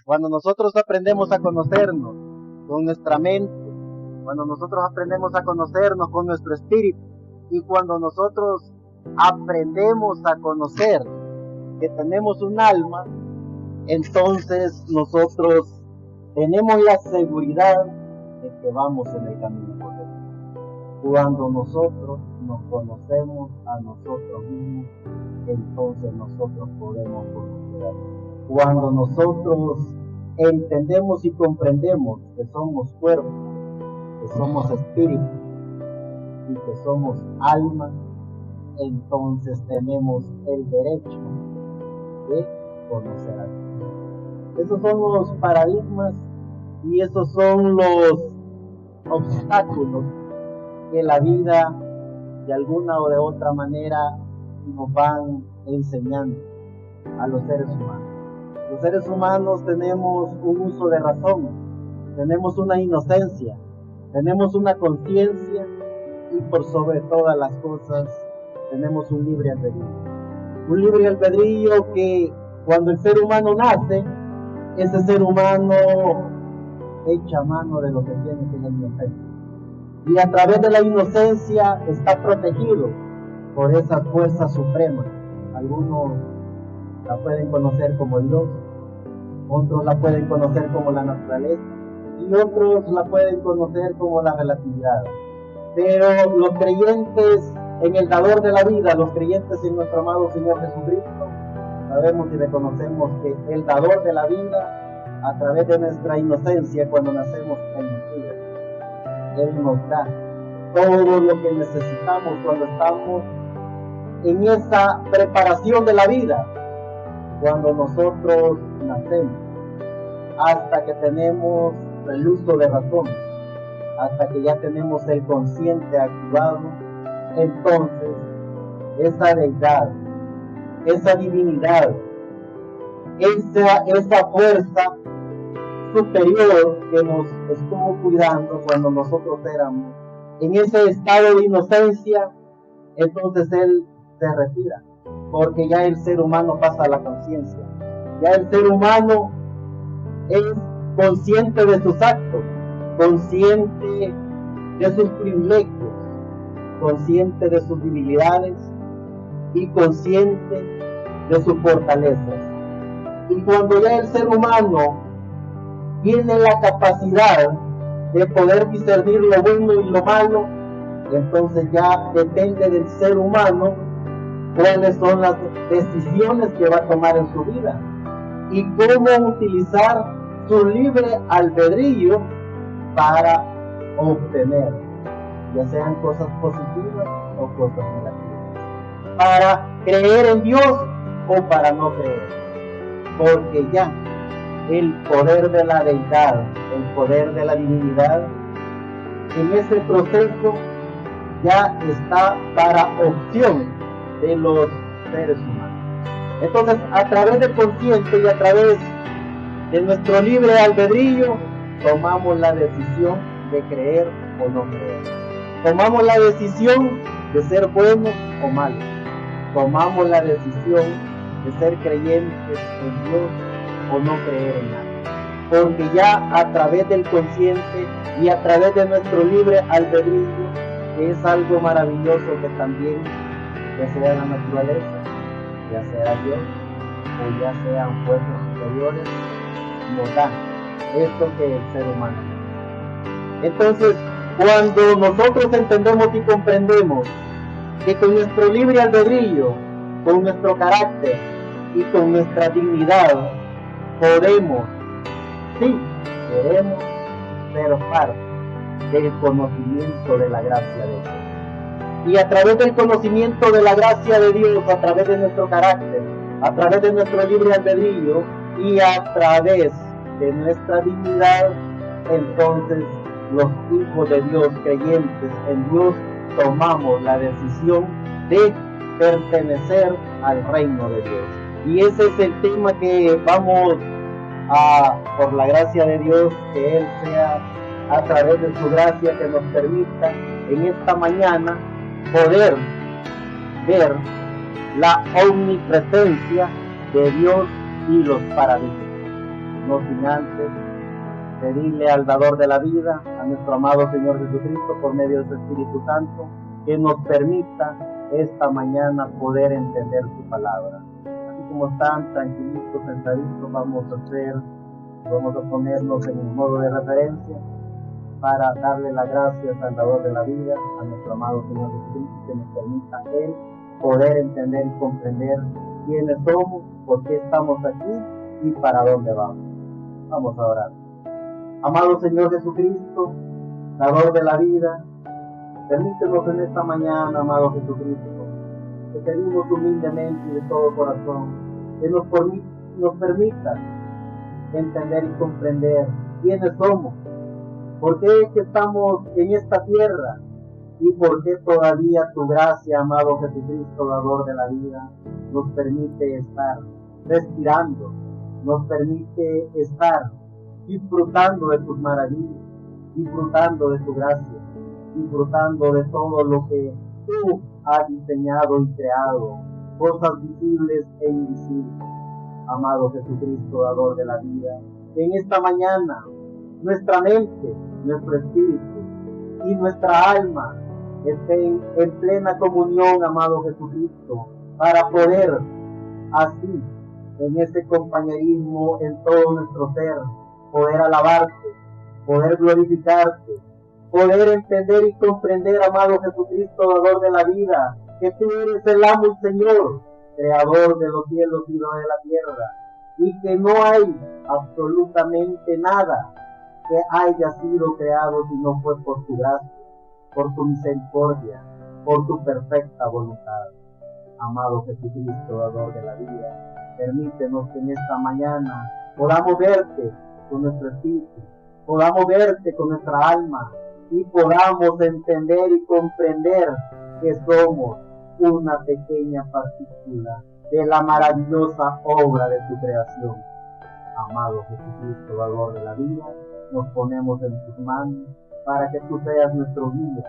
Cuando nosotros aprendemos a conocernos con nuestra mente, cuando nosotros aprendemos a conocernos con nuestro espíritu, y cuando nosotros aprendemos a conocer que tenemos un alma, entonces nosotros tenemos la seguridad de que vamos en el camino correcto. Cuando nosotros nos conocemos a nosotros mismos, entonces nosotros podemos conocer a Dios. Cuando nosotros entendemos y comprendemos que somos cuerpo, que somos espíritu y que somos alma, entonces tenemos el derecho de conocer a Dios. Esos son los paradigmas y esos son los obstáculos que la vida de alguna o de otra manera nos van enseñando a los seres humanos. Los seres humanos tenemos un uso de razón, tenemos una inocencia, tenemos una conciencia y por sobre todas las cosas tenemos un libre albedrío. Un libre albedrío que cuando el ser humano nace, ese ser humano echa mano de lo que tiene, que es la inocencia. Y a través de la inocencia está protegido por esas fuerzas supremas. Algunos la pueden conocer como Dios, otros la pueden conocer como la naturaleza y otros la pueden conocer como la relatividad. Pero los creyentes en el dador de la vida, los creyentes en nuestro amado Señor Jesucristo, sabemos y reconocemos que el dador de la vida, a través de nuestra inocencia, cuando nacemos en vida, Él nos da todo lo que necesitamos cuando estamos en esa preparación de la vida, cuando nosotros nacemos, hasta que tenemos el uso de razón, hasta que ya tenemos el consciente activado. Entonces esa deidad, esa divinidad, esa fuerza superior que nos estuvo cuidando cuando nosotros éramos en ese estado de inocencia, entonces Él se retira, porque ya el ser humano pasa a la conciencia, ya el ser humano es consciente de sus actos, consciente de sus privilegios, consciente de sus debilidades y consciente de sus fortalezas. Y cuando ya el ser humano tiene la capacidad de poder discernir lo bueno y lo malo, entonces ya depende del ser humano cuáles son las decisiones que va a tomar en su vida y cómo utilizar su libre albedrío para obtener, ya sean cosas positivas o cosas negativas, para creer en Dios o para no creer, porque ya el poder de la deidad, el poder de la divinidad, en ese proceso ya está para opción de los seres humanos. Entonces, a través del consciente y a través de nuestro libre albedrío, tomamos la decisión de creer o no creer. Tomamos la decisión de ser buenos o malos. Tomamos la decisión de ser creyentes en Dios o no creer en nada. Porque ya a través del consciente y a través de nuestro libre albedrío, que es algo maravilloso que también, ya sea la naturaleza, ya sea Dios o ya sean fuerzas superiores, nos da esto que el ser humano. Entonces, cuando nosotros entendemos y comprendemos que con nuestro libre albedrío, con nuestro carácter y con nuestra dignidad podemos, sí, queremos ser parte del conocimiento de la gracia de Dios. Y a través del conocimiento de la gracia de Dios, a través de nuestro carácter, a través de nuestro libre albedrío y a través de nuestra dignidad, entonces los hijos de Dios, creyentes en Dios, tomamos la decisión de pertenecer al reino de Dios. Y ese es el tema que vamos a, por la gracia de Dios, que Él sea a través de su gracia que nos permita en esta mañana poder ver la omnipresencia de Dios y los paradigmas. no sin antes pedirle al dador de la vida, a nuestro amado Señor Jesucristo, por medio de su Espíritu Santo, que nos permita esta mañana poder entender su palabra. Así como están tranquilitos, sentaditos, vamos a ponernos en un modo de referencia para darle las gracias al dador de la vida, a nuestro amado Señor Jesucristo, que nos permita Él poder entender y comprender quiénes somos, por qué estamos aquí y para dónde vamos. Vamos a orar. Amado Señor Jesucristo, dador de la vida, permítenos en esta mañana, amado Jesucristo, que pedimos humildemente y de todo corazón, que nos permita entender y comprender quiénes somos, por qué es que estamos en esta tierra y por qué todavía tu gracia, amado Jesucristo, dador de la vida, nos permite estar respirando, nos permite estar disfrutando de tus maravillas, disfrutando de tu gracia, disfrutando de todo lo que tú has diseñado y creado, cosas visibles e invisibles. Amado Jesucristo, dador de la vida, en esta mañana nuestra mente, nuestro espíritu y nuestra alma estén en plena comunión, amado Jesucristo, para poder así, en ese compañerismo en todo nuestro ser, poder alabarte, poder glorificarte, poder entender y comprender, amado Jesucristo, dador de la vida, que tú eres el amo y Señor, creador de los cielos y de la tierra, y que no hay absolutamente nada que haya sido creado si no fue por tu gracia, por tu misericordia, por tu perfecta voluntad. Amado Jesucristo, dador de la vida, permítenos que en esta mañana podamos verte con nuestro espíritu, podamos verte con nuestra alma y podamos entender y comprender que somos una pequeña partícula de la maravillosa obra de tu creación. Amado Jesucristo, dador de la vida, nos ponemos en tus manos para que tú seas nuestro guía,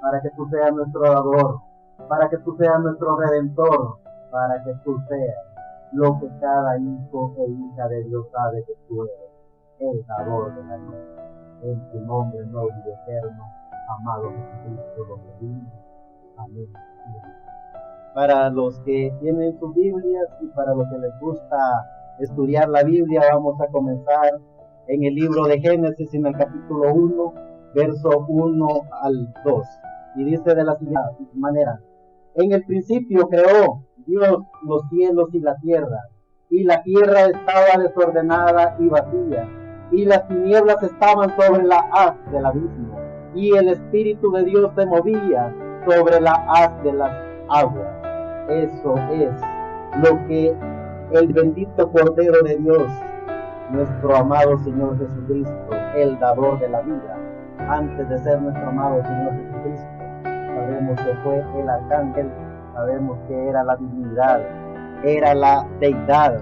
para que tú seas nuestro dador, para que tú seas nuestro redentor, para que tú seas lo que cada hijo e hija de Dios sabe que tú eres, el dador de la vida. En tu nombre noble y eterno, amado Jesucristo, lo pedimos. Amén. Para los que tienen sus Biblias y para los que les gusta estudiar la Biblia, vamos a comenzar en el libro de Génesis, en el capítulo 1, verso 1 al 2. Y dice de la siguiente manera: en el principio creó Dios los cielos y la tierra estaba desordenada y vacía, y las tinieblas estaban sobre la haz del abismo, y el Espíritu de Dios se movía sobre la haz de las aguas. Eso es lo que el bendito Cordero de Dios, nuestro amado Señor Jesucristo, el dador de la vida, antes de ser nuestro amado Señor Jesucristo, sabemos que fue el arcángel, sabemos que era la divinidad, era la deidad,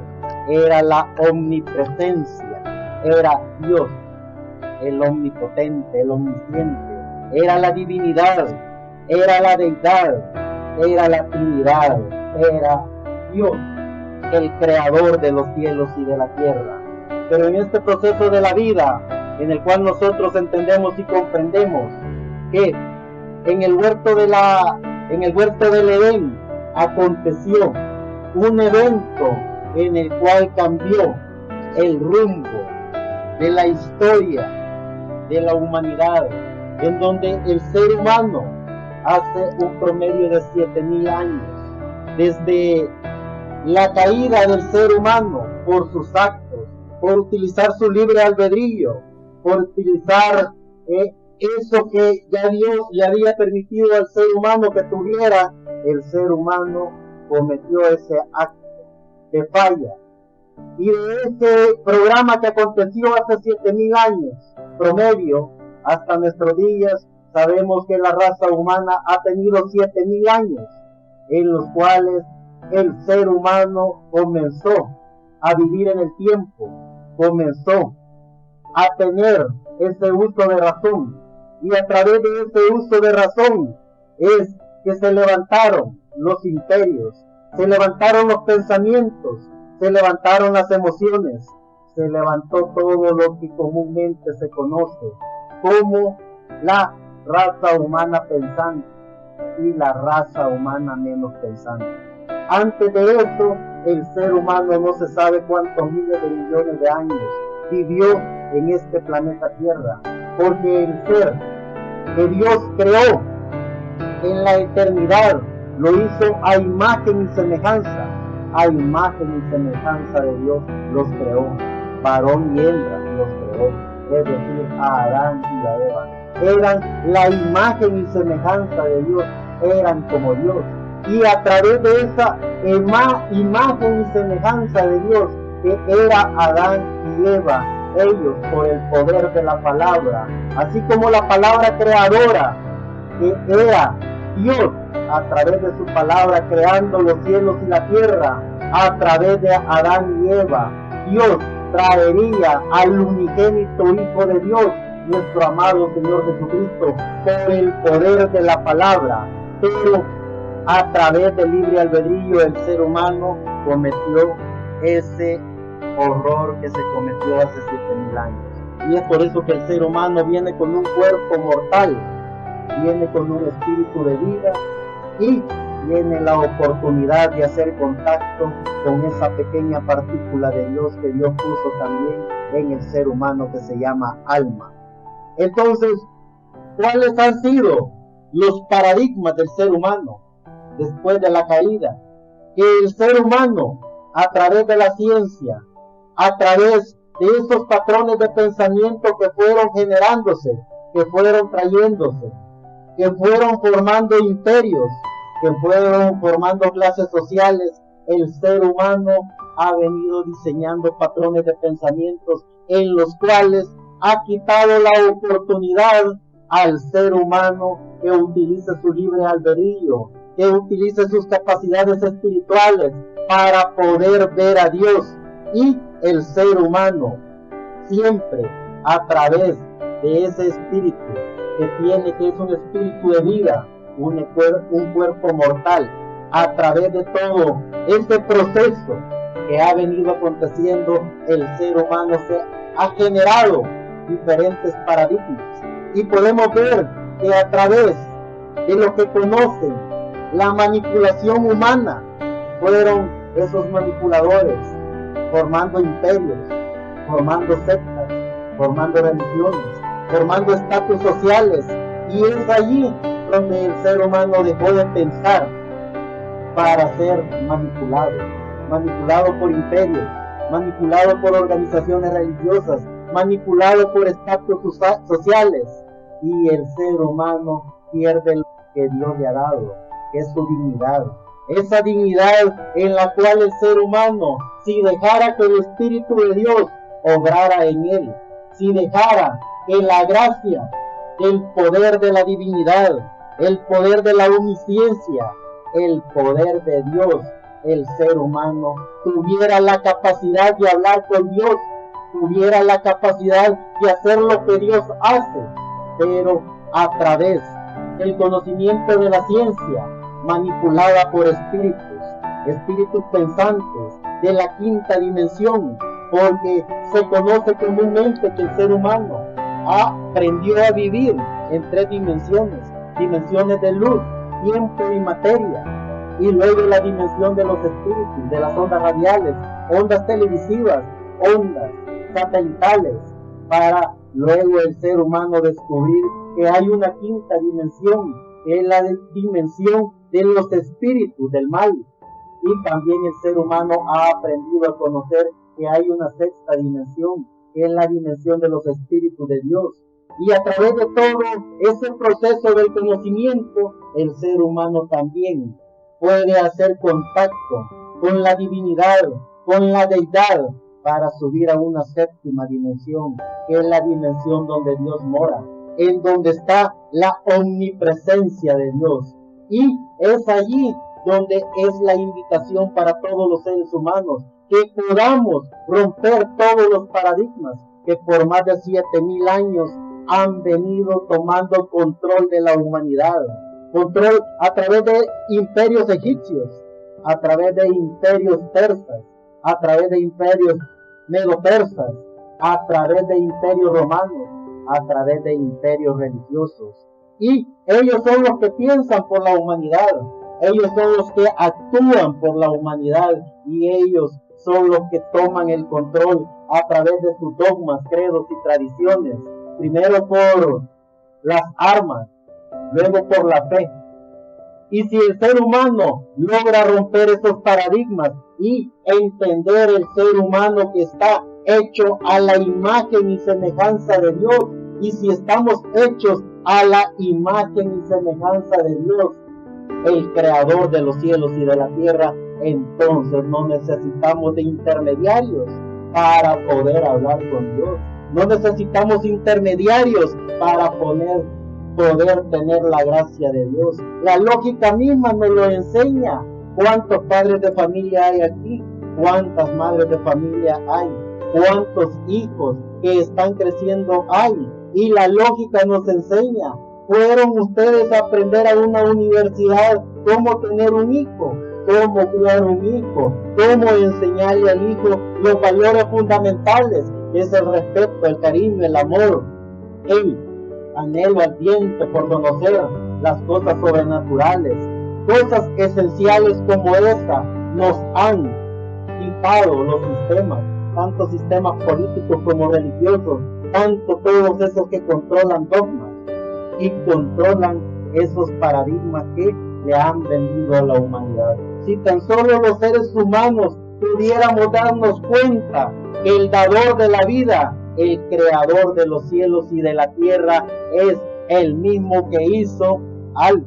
era la omnipresencia, era Dios, el omnipotente, el omnisciente, era la divinidad, era la deidad, era la Trinidad, era Dios, el creador de los cielos y de la tierra. Pero en este proceso de la vida, en el cual nosotros entendemos y comprendemos que en el huerto del Edén aconteció un evento en el cual cambió el rumbo de la historia de la humanidad, en donde el ser humano hace un promedio de 7,000 años, desde la caída del ser humano por sus actos, por utilizar su libre albedrío, por utilizar eso que ya Dios le había permitido al ser humano que tuviera, el ser humano cometió ese acto de falla. Y de ese programa que aconteció hace 7,000 años, promedio, hasta nuestros días, sabemos que la raza humana ha tenido 7,000 años, en los cuales el ser humano comenzó a vivir en el tiempo, comenzó a tener ese uso de razón, y a través de ese uso de razón es que se levantaron los imperios, se levantaron los pensamientos, se levantaron las emociones, se levantó todo lo que comúnmente se conoce como la raza humana pensante y la raza humana menos pensante. Antes de eso, el ser humano no se sabe cuántos miles de millones de años vivió en este planeta Tierra, porque el ser que Dios creó en la eternidad lo hizo a imagen y semejanza. A imagen y semejanza de Dios los creó, varón y hembra los creó, es decir, a Adán y a Eva. Eran la imagen y semejanza de Dios, eran como Dios. Y a través de esa imagen y semejanza de Dios, que era Adán y Eva, ellos por el poder de la palabra, así como la palabra creadora, que era Dios, a través de su palabra creando los cielos y la tierra, a través de Adán y Eva, Dios traería al unigénito Hijo de Dios, nuestro amado Señor Jesucristo, por el poder de la palabra. Pero a través del libre albedrío el ser humano cometió ese horror que se cometió hace 7,000 años. Y es por eso que el ser humano viene con un cuerpo mortal, viene con un espíritu de vida y tiene la oportunidad de hacer contacto con esa pequeña partícula de Dios que Dios puso también en el ser humano, que se llama alma. Entonces, ¿cuáles han sido los paradigmas del ser humano después de la caída? Que el ser humano, a través de la ciencia, a través de esos patrones de pensamiento que fueron generándose, que fueron trayéndose, que fueron formando imperios, que fueron formando clases sociales, el ser humano ha venido diseñando patrones de pensamientos en los cuales ha quitado la oportunidad al ser humano que utilice su libre albedrío, que utilice sus capacidades espirituales para poder ver a Dios. Y el ser humano siempre a través de ese espíritu que tiene, que es un espíritu de vida, un cuerpo mortal, a través de todo ese proceso que ha venido aconteciendo, el ser humano se ha generado diferentes paradigmas. Y podemos ver que a través de lo que conocen la manipulación humana, fueron esos manipuladores formando imperios, formando sectas, formando religiones, formando estatus sociales. Y es allí donde el ser humano dejó de pensar para ser manipulado por imperios, manipulado por organizaciones religiosas, manipulado por estatus sociales, y el ser humano pierde lo que Dios le ha dado, que es su dignidad. Esa dignidad en la cual el ser humano, si dejara que el Espíritu de Dios obrara en él, si dejara que la gracia, el poder de la divinidad, el poder de la omnisciencia, el poder de Dios, el ser humano tuviera la capacidad de hablar con Dios, tuviera la capacidad de hacer lo que Dios hace, pero a través del conocimiento de la ciencia, manipulada por espíritus pensantes de la quinta dimensión, porque se conoce comúnmente que el ser humano aprendió a vivir en 3 dimensiones, dimensiones de luz, tiempo y materia, y luego la dimensión de los espíritus, de las ondas radiales, ondas televisivas, ondas satelitales, para luego el ser humano descubrir que hay una quinta dimensión, que es la dimensión de los espíritus del mal. Y también el ser humano ha aprendido a conocer que hay una sexta dimensión, que es la dimensión de los espíritus de Dios. Y a través de todo ese proceso del conocimiento, el ser humano también puede hacer contacto con la divinidad, con la deidad, para subir a una séptima dimensión, que es la dimensión donde Dios mora, en donde está la omnipresencia de Dios. Y es allí donde es la invitación para todos los seres humanos, que podamos romper todos los paradigmas que por más de 7,000 años han venido tomando control de la humanidad, control a través de imperios egipcios, a través de imperios persas, a través de imperios medo-persas, a través de imperios romanos, a través de imperios religiosos. Y ellos son los que piensan por la humanidad, ellos son los que actúan por la humanidad, y ellos son los que toman el control a través de sus dogmas, credos y tradiciones, primero por las armas, luego por la fe. Y si el ser humano logra romper esos paradigmas y entender el ser humano que está hecho a la imagen y semejanza de Dios, y si estamos hechos a la imagen y semejanza de Dios, el creador de los cielos y de la tierra, entonces no necesitamos de intermediarios para poder hablar con Dios. No necesitamos intermediarios para poder tener la gracia de Dios. La lógica misma nos lo enseña. ¿Cuántos padres de familia hay aquí? ¿Cuántas madres de familia hay? ¿Cuántos hijos que están creciendo hay? Y la lógica nos enseña. ¿Fueron ustedes a aprender a una universidad cómo tener un hijo? ¿Cómo criar un hijo? ¿Cómo enseñarle al hijo los valores fundamentales? Es el respeto, el cariño, el amor, el anhelo ardiente por conocer las cosas sobrenaturales. Cosas esenciales como esa nos han quitado los sistemas, tanto sistemas políticos como religiosos, tanto todos esos que controlan dogmas y controlan esos paradigmas que le han vendido a la humanidad. Si tan solo los seres humanos pudiéramos darnos cuenta que el dador de la vida, el creador de los cielos y de la tierra, es el mismo que hizo al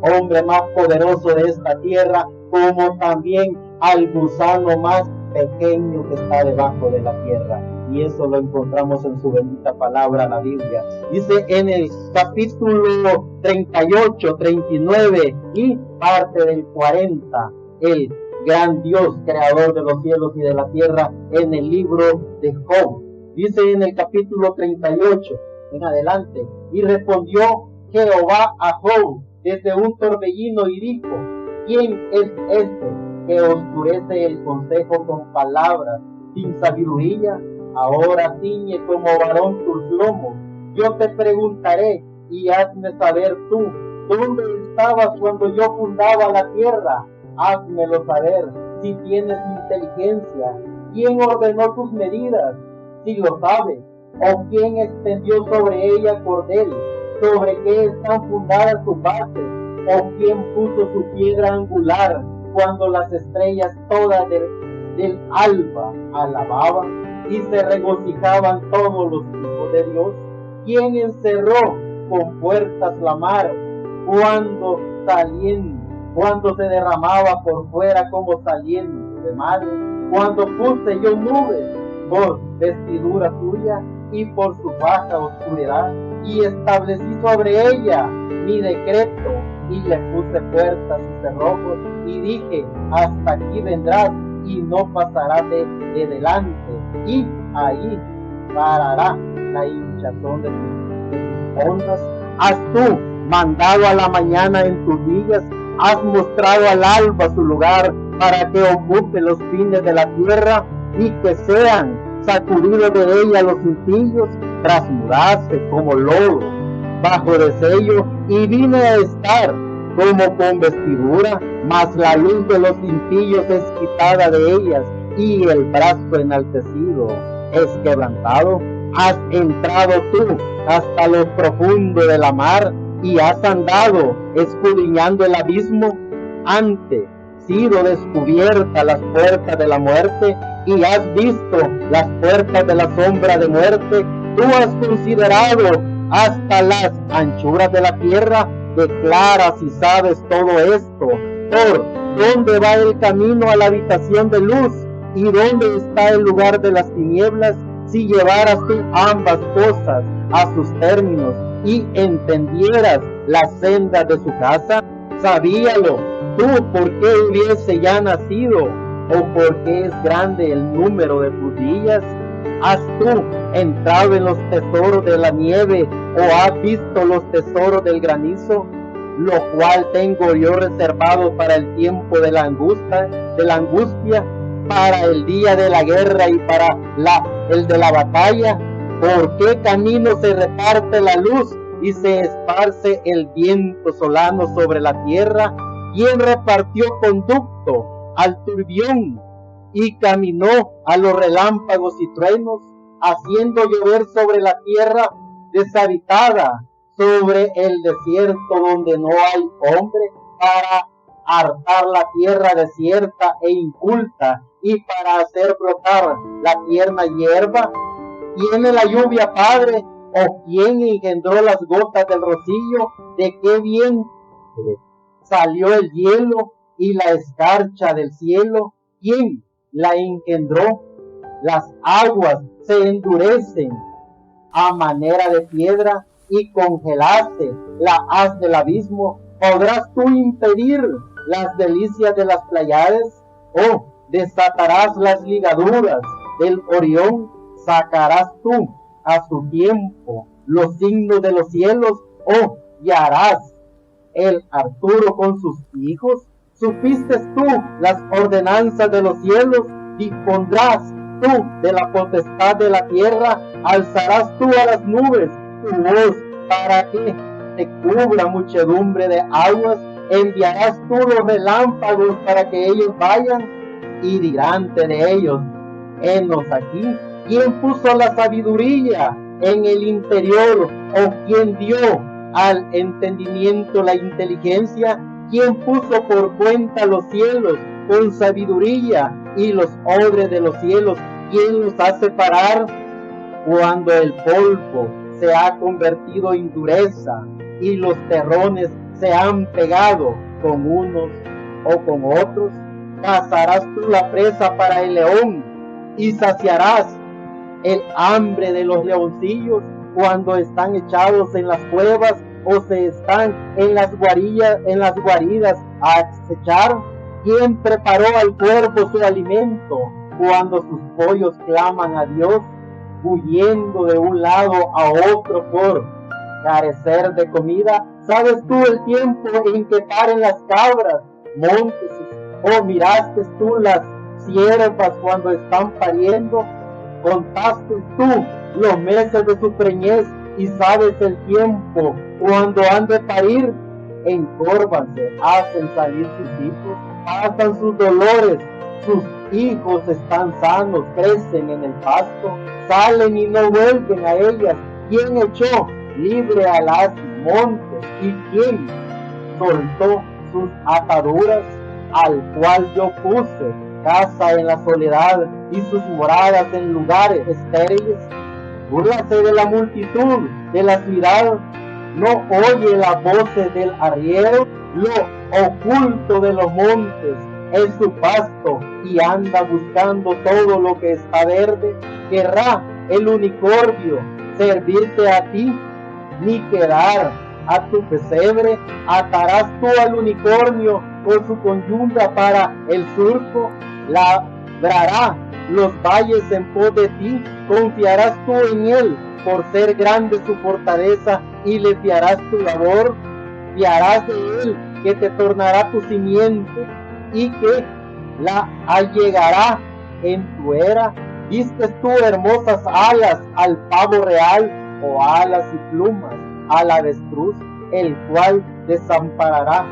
hombre más poderoso de esta tierra, como también al gusano más pequeño que está debajo de la tierra. Y eso lo encontramos en su bendita palabra, la Biblia. Dice en el capítulo 38, 39 y parte del 40, el gran Dios, creador de los cielos y de la tierra, en el libro de Job. Dice en el capítulo 38, en adelante, y respondió Jehová a Job desde un torbellino y dijo, ¿quién es este que oscurece el consejo con palabras sin sabiduría? Ahora ciñe como varón tus lomos. Yo te preguntaré y hazme saber tú, ¿dónde estabas cuando yo fundaba la tierra? Házmelo saber si tienes inteligencia. ¿Quién ordenó tus medidas? Si lo sabes. ¿O quién extendió sobre ella cordel? ¿Sobre qué están fundadas sus bases? ¿O quién puso su piedra angular cuando las estrellas todas del alba alababan y se regocijaban todos los hijos de Dios? ¿Quién encerró con puertas la mar cuando se derramaba por fuera como saliendo de mar? Cuando puse yo nubes por vestidura suya y por su baja oscuridad, y establecí sobre ella mi decreto, y le puse puertas y cerrojos, y dije, hasta aquí vendrás, y no pasarás de delante, y ahí parará la hinchazón de tus ondas. Has tú mandado a la mañana en tus días, has mostrado al alba su lugar, para que ocupe los fines de la tierra, y que sean sacudidos de ella los impíos, trasmudarse como lodo bajo de sello, y vine a estar como con vestidura, mas la luz de los impíos es quitada de ellas, y el brazo enaltecido es quebrantado. Has entrado tú hasta lo profundo de la mar, y has andado escudriñando el abismo. Antes sido descubiertas las puertas de la muerte, y has visto las puertas de la sombra de muerte. Tú has considerado hasta las anchuras de la tierra, declaras y sabes todo esto. ¿Por dónde va el camino a la habitación de luz? ¿Y dónde está el lugar de las tinieblas? Si llevaras tú ambas cosas a sus términos y entendieras las sendas de su casa, sabíalo tú por qué hubiese ya nacido, o porque es grande el número de tus días. ¿Has tú entrado en los tesoros de la nieve, o has visto los tesoros del granizo? Lo cual tengo yo reservado para el tiempo de la angustia, para el día de la guerra y para el de la batalla? ¿Por qué camino se reparte la luz y se esparce el viento solano sobre la tierra? ¿Quién repartió conducto al turbión y caminó a los relámpagos y truenos, haciendo llover sobre la tierra deshabitada, sobre el desierto donde no hay hombre, para hartar la tierra desierta e inculta y para hacer brotar la tierna hierba? ¿Tiene la lluvia padre o quién engendró las gotas del rocío? ¿De qué bien salió el hielo y la escarcha del cielo? ¿Quién la engendró? Las aguas se endurecen a manera de piedra y congelaste la haz del abismo. ¿Podrás tú impedir las delicias de las Pleiades? ¿O desatarás las ligaduras del Orión? ¿Sacarás tú a su tiempo los signos de los cielos? ¿O guiarás el Arturo con sus hijos? ¿Supiste tú las ordenanzas de los cielos? ¿Dispondrás tú de la potestad de la tierra? ¿Alzarás tú a las nubes tu voz para que te cubra muchedumbre de aguas? ¿Enviarás tú los relámpagos para que ellos vayan? Y delante de ellos, henos aquí. ¿Quién puso la sabiduría en el interior? ¿O quién dio al entendimiento la inteligencia? ¿Quién puso por cuenta los cielos con sabiduría y los odres de los cielos? ¿Quién los hace parar cuando el polvo se ha convertido en dureza y los terrones se han pegado con unos o con otros? Cazarás tú la presa para el león y saciarás el hambre de los leoncillos cuando están echados en las cuevas o se están en las guaridas a acechar. ¿Quién preparó al cuervo su alimento cuando sus pollos claman a Dios, huyendo de un lado a otro por carecer de comida? ¿Sabes tú el tiempo en que paren las cabras montes? ¿O miraste tú las ciervas cuando están pariendo? ¿Contaste tú los meses de su preñez y sabes el tiempo cuando han de parir? Encórvanse, hacen salir sus hijos, pasan sus dolores, sus hijos están sanos, crecen en el pasto, salen y no vuelven a ellas. ¿Quién echó libre a las montes y quién soltó sus ataduras? Al cual yo puse casa en la soledad y sus moradas en lugares estériles. Búrlase de la multitud de la ciudad, no oye las voces del arriero. Lo oculto de los montes es su pasto y anda buscando todo lo que está verde. ¿Querrá el unicornio servirte a ti, ni quedar a tu pesebre? ¿Atarás tú al unicornio con su conyunda para el surco? ¿Labrará los valles en pos de ti? ¿Confiarás tú en él por ser grande su fortaleza y le fiarás tu labor? ¿Fiarás de él que te tornará tu simiente y que la allegará en tu era? ¿Vistes tú hermosas alas al pavo real, o alas y plumas al avestruz, el cual desamparará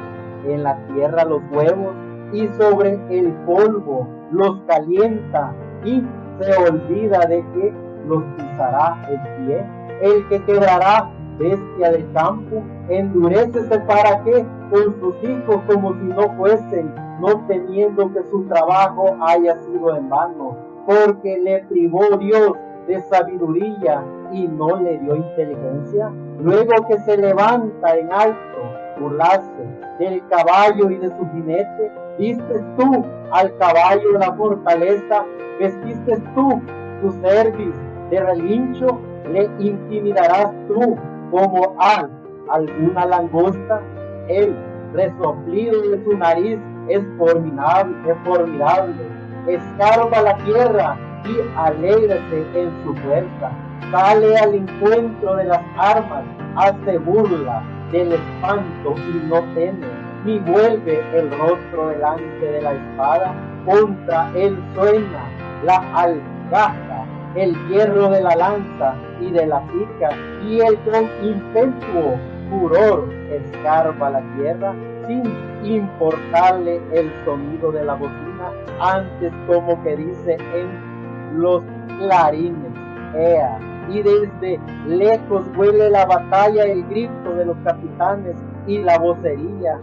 en la tierra los huevos y sobre el polvo los calienta y se olvida de que los pisará el pie? El que quebrará bestia del campo, endurécese para que con sus hijos como si no fuesen, no temiendo que su trabajo haya sido en vano, porque le privó Dios de sabiduría y no le dio inteligencia. Luego que se levanta en alto, burlarse del caballo y de su jinete. ¿Vistes tú al caballo la fortaleza? ¿Vestiste tú tu cerviz de relincho? ¿Le intimidarás tú como a alguna langosta? El resoplido de su nariz es formidable. Escarba la tierra y alégrese en su fuerza. Sale al encuentro de las armas, hace burla del espanto y no teme, ni vuelve el rostro delante de la espada. contra él suena la algaja, el hierro de la lanza y de la pica, y él con impetuo furor escarba la tierra, sin importarle el sonido de la bocina, antes como que dice en los clarines, ea, y desde lejos huele la batalla, el grito de los capitanes y la vocería.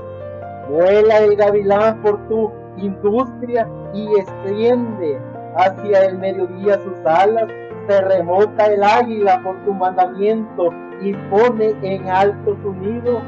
Vuela el gavilán por tu industria y extiende hacia el mediodía sus alas, se remota el águila por tu mandamiento y pone en alto su nido.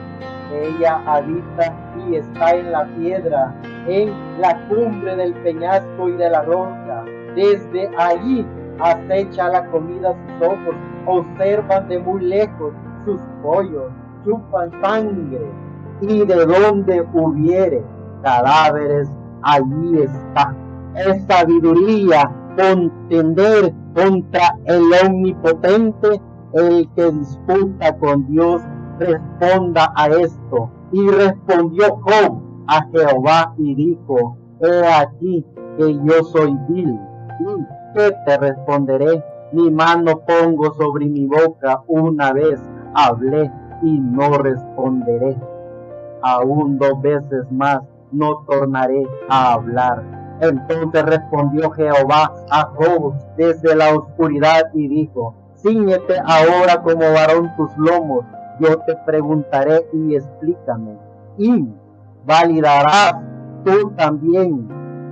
Ella habita y está en la piedra, en la cumbre del peñasco y de la roca. Desde allí acecha la comida sus ojos, observan de muy lejos sus pollos, chupan sangre, y de donde hubiere cadáveres, allí está. Es sabiduría contender contra el omnipotente. El que disputa con Dios responda a esto. Y respondió Job a Jehová y dijo, he aquí que yo soy vil, y ¿qué te responderé? Mi mano pongo sobre mi boca, una vez hablé y no responderé. Aún 2 veces más no tornaré a hablar. Entonces respondió Jehová a Job desde la oscuridad y dijo, cíñete ahora como varón tus lomos, yo te preguntaré y explícame. Y validarás tú también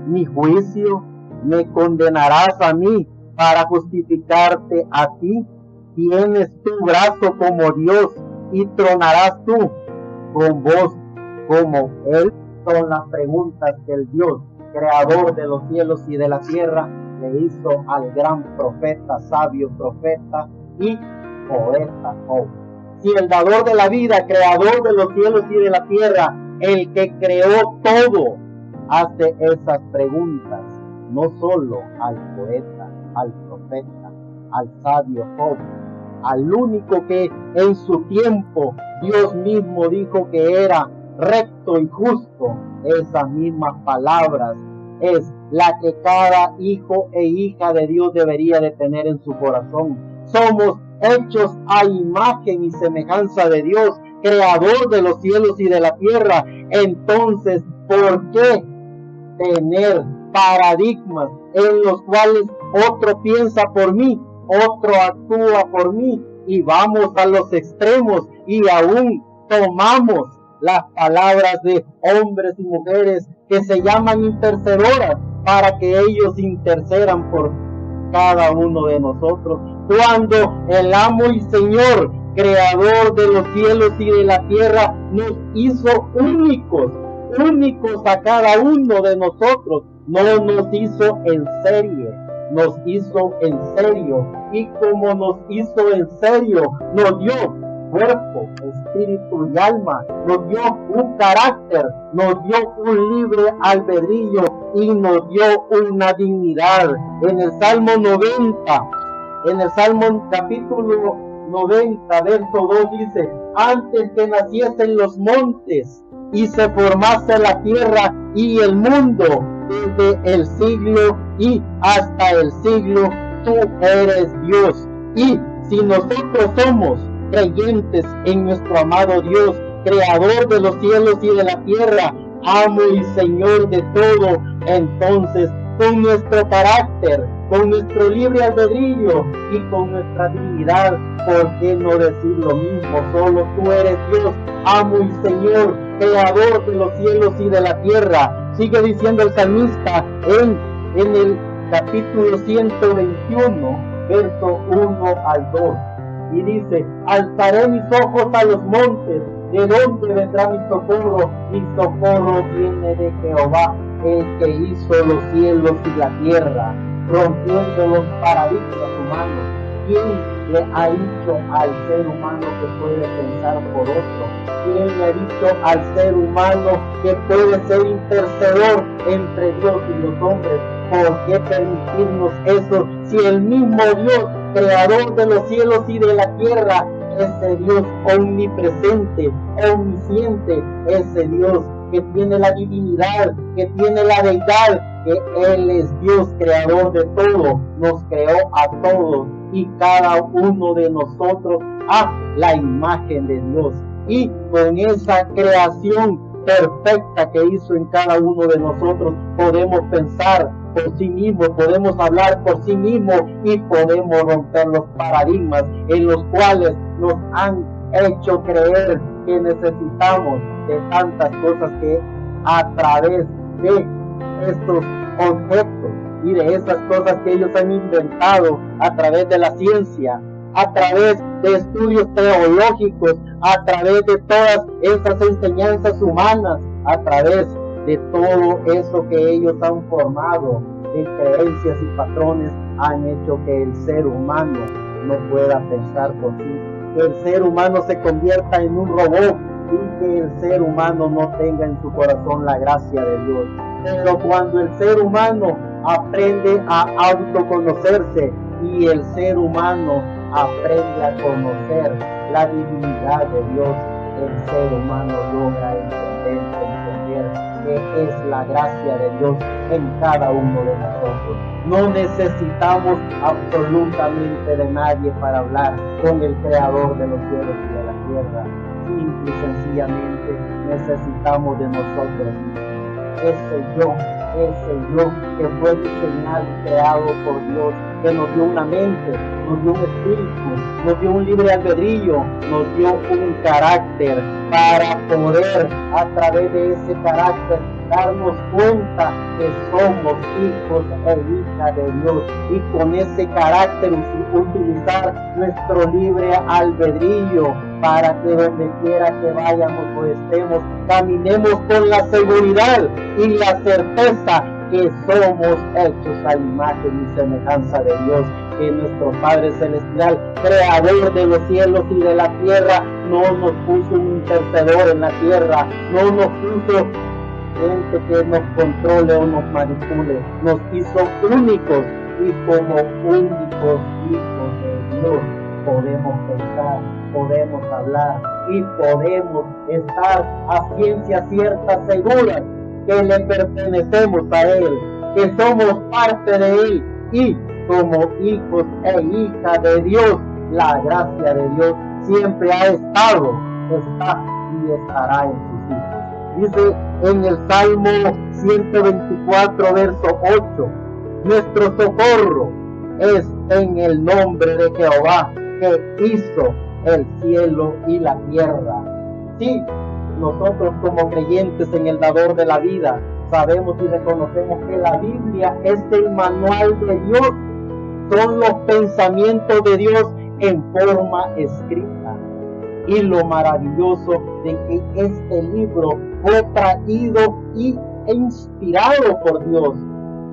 mi juicio, me condenarás a mí para justificarte a ti. Tienes tu brazo como Dios y tronarás tú con voz como Él. Son las preguntas que el Dios, creador de los cielos y de la tierra, le hizo al gran profeta, sabio profeta y poeta Job. Si el dador de la vida, creador de los cielos y de la tierra, el que creó todo, hace esas preguntas, no solo al poeta, al profeta, al sabio Job, al único que en su tiempo Dios mismo dijo que era recto y justo, esas mismas palabras es la que cada hijo e hija de Dios debería de tener en su corazón. Somos hechos a imagen y semejanza de Dios, creador de los cielos y de la tierra. Entonces, ¿por qué tener paradigmas en los cuales otro piensa por mí, otro actúa por mí, y vamos a los extremos y aún tomamos las palabras de hombres y mujeres que se llaman intercedoras para que ellos intercedan por cada uno de nosotros, cuando el amo y Señor, creador de los cielos y de la tierra, nos hizo únicos a cada uno de nosotros? No nos hizo en serie, nos hizo en serio, y como nos hizo en serio, nos dio cuerpo, espíritu y alma, nos dio un carácter, nos dio un libre albedrío y nos dio una dignidad. En el Salmo 90, en el Salmo capítulo 90, verso 2 dice, antes que naciesen los montes y se formase la tierra y el mundo, desde el siglo y hasta el siglo, tú eres Dios. Y si nosotros somos creyentes en nuestro amado Dios, creador de los cielos y de la tierra, amo y Señor de todo, entonces con nuestro carácter, con nuestro libre albedrío y con nuestra dignidad, ¿por qué no decir lo mismo? Solo tú eres Dios, amo y Señor, creador de los cielos y de la tierra. Sigue diciendo el salmista en el capítulo 121, verso 1 al 2. Y dice, alzaré mis ojos a los montes, ¿de dónde vendrá mi socorro? Mi socorro viene de Jehová, el que hizo los cielos y la tierra, rompiendo los paradigmas humanos. ¿Quién le ha dicho al ser humano que puede pensar por otro? ¿Quién le ha dicho al ser humano que puede ser intercedor entre Dios y los hombres? ¿Por qué permitirnos eso si el mismo Dios, creador de los cielos y de la tierra, ese Dios omnipresente, omnisciente, ese Dios que tiene la divinidad, que tiene la deidad, que Él es Dios, creador de todo, nos creó a todos y cada uno de nosotros a la imagen de Dios. Y con esa creación perfecta que hizo en cada uno de nosotros, podemos pensar por sí mismos, podemos hablar por sí mismos y podemos romper los paradigmas en los cuales nos han hecho creer que necesitamos de tantas cosas que a través de estos objetos y de esas cosas que ellos han inventado a través de la ciencia, a través de estudios teológicos, a través de todas esas enseñanzas humanas, a través de todo eso que ellos han formado de creencias y patrones, han hecho que el ser humano no pueda pensar por sí, que el ser humano se convierta en un robot y que el ser humano no tenga en su corazón la gracia de Dios. Pero cuando el ser humano aprende a autoconocerse y el ser humano aprende a conocer la divinidad de Dios, el ser humano logra entender que es la gracia de Dios en cada uno de nosotros. No necesitamos absolutamente de nadie para hablar con el Creador de los cielos y de la tierra. Simple y sencillamente necesitamos de nosotros mismos. Ese yo que fue diseñado y creado por Dios, que nos dio una mente, nos dio un espíritu, nos dio un libre albedrío, nos dio un carácter para poder a través de ese carácter darnos cuenta que somos hijos e hijas de Dios y con ese carácter utilizar nuestro libre albedrío para que donde quiera que vayamos o estemos, caminemos con la seguridad y la certeza que somos hechos a imagen y semejanza de Dios, que nuestro Padre Celestial, creador de los cielos y de la tierra, no nos puso un intercedor en la tierra, no nos puso gente que nos controle o nos manipule, nos hizo únicos y como únicos hijos de Dios podemos pensar, podemos hablar y podemos estar a ciencia cierta seguras que le pertenecemos a Él, que somos parte de Él y como hijos e hijas de Dios, la gracia de Dios siempre ha estado, está y estará en sus hijos. Dice en el Salmo 124, verso 8, nuestro socorro es en el nombre de Jehová, que hizo el cielo y la tierra. Sí, nosotros como creyentes en el dador de la vida, sabemos y reconocemos que la Biblia es el manual de Dios, son los pensamientos de Dios en forma escrita. Y lo maravilloso de que este libro fue traído e inspirado por Dios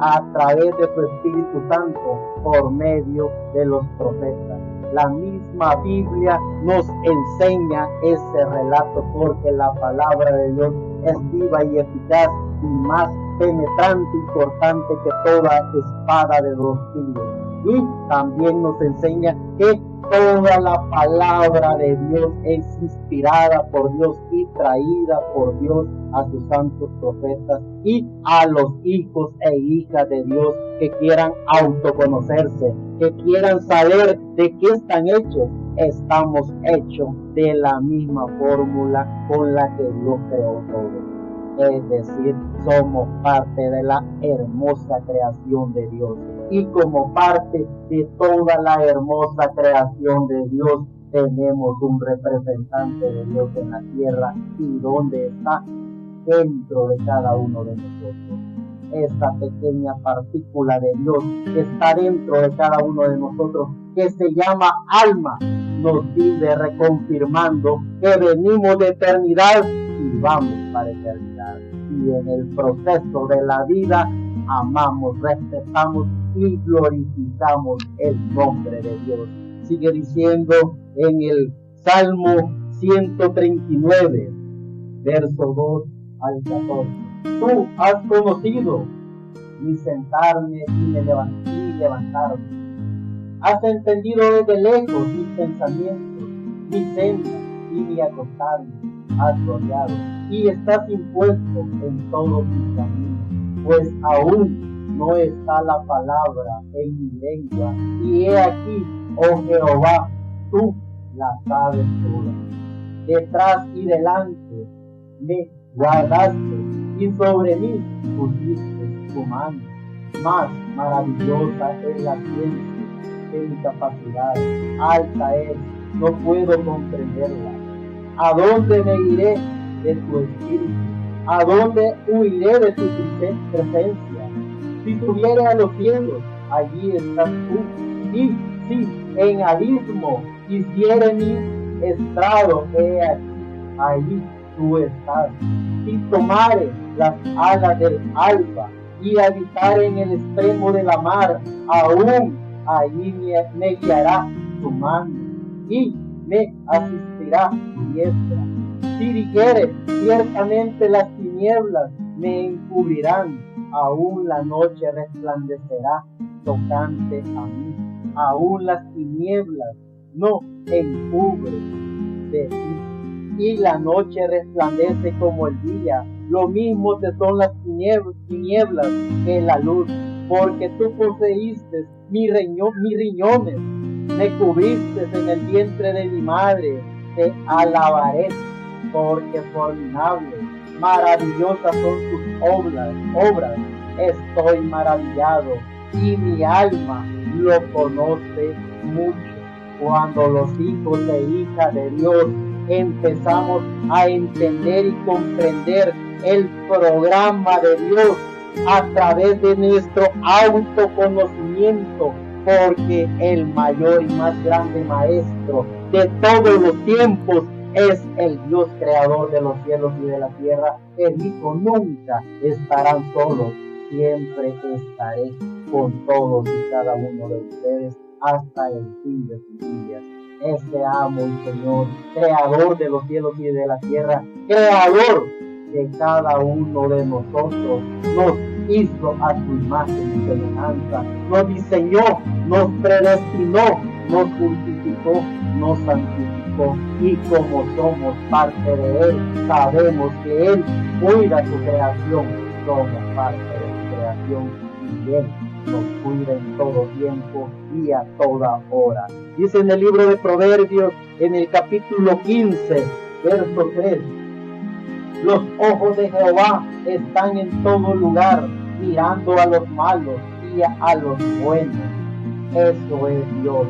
a través de su Espíritu Santo por medio de los profetas. La misma Biblia nos enseña ese relato porque la palabra de Dios es viva y eficaz y más penetrante y cortante que toda espada de dos filos. Y también nos enseña que toda la palabra de Dios es inspirada por Dios y traída por Dios a sus santos profetas y a los hijos e hijas de Dios que quieran autoconocerse, que quieran saber de qué están hechos. Estamos hechos de la misma fórmula con la que Dios creó todo. Es decir, somos parte de la hermosa creación de Dios. Y como parte de toda la hermosa creación de Dios, tenemos un representante de Dios en la tierra. ¿Y dónde está? Dentro de cada uno de nosotros. Esta pequeña partícula de Dios que está dentro de cada uno de nosotros, que se llama alma, nos vive reconfirmando que venimos de eternidad y vamos para eternidad. Y en el proceso de la vida amamos, respetamos y glorificamos el nombre de Dios. Sigue diciendo en el Salmo 139, verso 2 al 14. Tú has conocido mi sentarme y mi levantarme. Has entendido desde lejos mis pensamientos, mi senda y mi acostarme. Has rodeado y estás impuesto en todos mis caminos. pues aún no está la palabra en mi lengua. Y he aquí, oh Jehová, tú la sabes toda. Detrás y delante me guardaste, y sobre mí pusiste tu mano. Más maravillosa es la ciencia que mi capacidad, alta es, no puedo comprenderla. ¿A dónde me iré de tu espíritu? ¿A dónde huiré de tu presencia? Si subiere a los cielos, allí estás tú. Y si en abismo hiciere mi estrado, he aquí, allí tú estás. Si tomare las alas del alba y habitar en el extremo de la mar, aún allí me guiará tu mano y me asistirá tu diestra. Si dijere, ciertamente las tinieblas me encubrirán, aún la noche resplandecerá tocante a mí. Aún las tinieblas no encubren de ti, y la noche resplandece como el día. Lo mismo te son las tinieblas que la luz, porque tú poseíste mis riñones, me cubriste en el vientre de mi madre. Te alabaré, porque formidables, maravillosas son tus obras. Estoy maravillado, y mi alma lo conoce mucho. Cuando los hijos e hijas de Dios empezamos a entender y comprender el programa de Dios a través de nuestro autoconocimiento, porque el mayor y más grande maestro de todos los tiempos es el Dios creador de los cielos y de la tierra. Él dijo, nunca estarán solos, siempre estaré con todos y cada uno de ustedes hasta el fin de sus días. Este amo y Señor, creador de los cielos y de la tierra, creador de cada uno de nosotros, nos hizo a su imagen y semejanza, nos diseñó, nos predestinó, nos justificó, nos santificó, y como somos parte de Él, sabemos que Él cuida su creación, somos parte de su creación, y Él nos cuida en todo tiempo y a toda hora. Dice en el libro de Proverbios, en el capítulo 15, verso 3, los ojos de Jehová están en todo lugar, mirando a los malos y a los buenos. Eso es Dios.